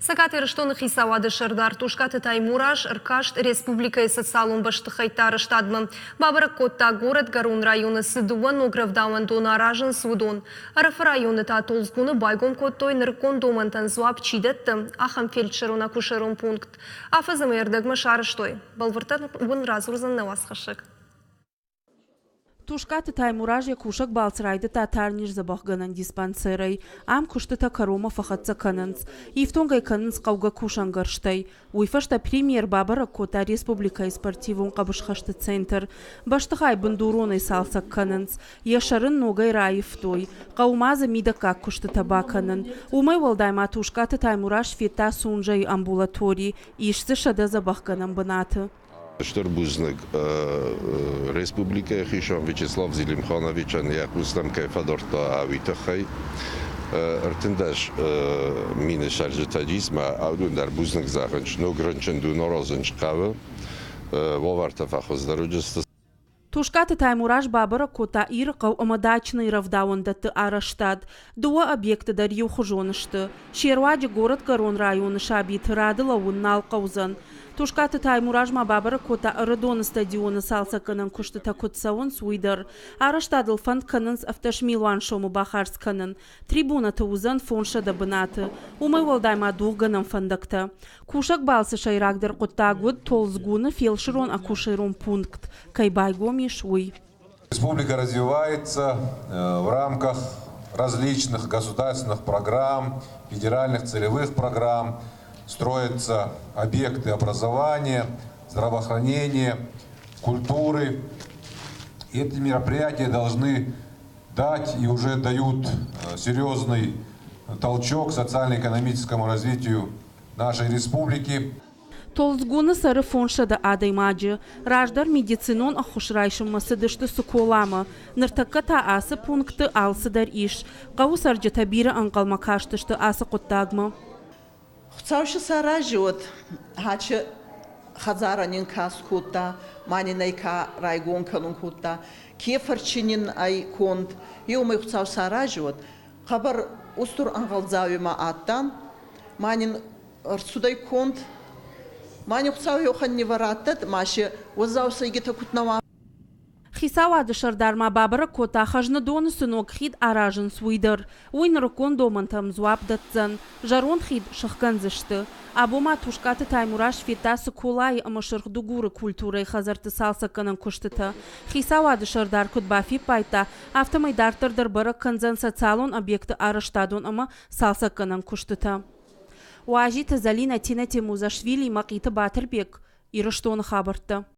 Сакат ирыштоны хисавады шырдар тушкаты таймураш ркашт республикой социалун баштыхайтары штадмы. Бабырык котта город Гарун районы сыдуан огравдауан дона ражын судон. Арф районы та толзгуны байгом коттой ныркон домантан зуап чидетті. Ахам фельдшерун акушерун пункт. Афазымы ердігмі шарыштой. Балвыртан уын разурзан навасқышык. Тушкаты таймуражья кушак балцрайды татарниш забахганан диспансерой. Ам куштыта карома фахатца кананц. Ифтонгай кананц кауга кушангарштай. Уйфашта премьер Бабара кота республика спортивун кабышхашты центр. Баштыхай бандуроной салсак кананц. Яшарын ногай раифтой. Каумаза мидакак куштыта баканан. Умай валдайма тушкаты таймураж фета сунжай амбулатории. Ишцы шада забахганан банаты. Штурбузник Республика Хишан Вячеслав Зелимхановичан Якустам Кайфадорта Авитахай Артендаш Мины Шаржетадизма Аудундар Бузник Заханч Ногранченду Норозанч Кава Воварта Фахоздаруджеста. Тушкаты таймураж Бабара кота ирқау амадачный равдауандаты араштад. Дуа объекты дарью хужонышты. Шерваджи город Гарон районы шабит радыла уннал каузан. Тушкаты таймуражма Бабара кота радона стадионы салса канан куштыта котсауын суйдар. Араштадыл фанд кананс автошмилуан шому бахарс канан. Трибуна таузан фонша дабынаты. Умай валдайма дуғганан фандакта. Кушак балсы шайрагдыр коттагуд толзгуны фелширон акушерон пункт. Кайбайгоми шуй. Республика развивается в рамках различных государственных программ, федеральных целевых программ. Строятся объекты образования, здравоохранения, культуры. И эти мероприятия должны дать и уже дают серьезный толчок социально-экономическому развитию нашей республики. Толзгуны сары фоншада адаймаджи. Раждар медицинон ахушрайшым масыдышты суколама. Ныртакката асы пункты алсыдар иш. Қаусарджы табиры анқалма каштышты асы құттагмы. Хцаушы сара жод, хачы хазаранин кас кутта, манинайка райгон канун кутта, кефарчинин ай конт, юмай хцау сара жод, хабар устур ангалзауима аттан, манин арсудай конт, манин хцау йохан невараттат, маши вазауса игита кутнава. Хисавады шардарма Бабара кота хажны доны сынок хид аражын суйдыр. Уйн рукон домантам зуап датзан. Жарон хид шахганзышты. Абума тушкаты таймураш фитасы кулай амашырх дугуры культурой хазарты салса канан куштыта. Хисавады шардар кутбафи пайта автомайдартырдыр бара канзан социалон объекты араштадон ама салса канан куштыта. Уажи тазалина Тина Темузашвили макита Батырбек. Ирыштон хабарты.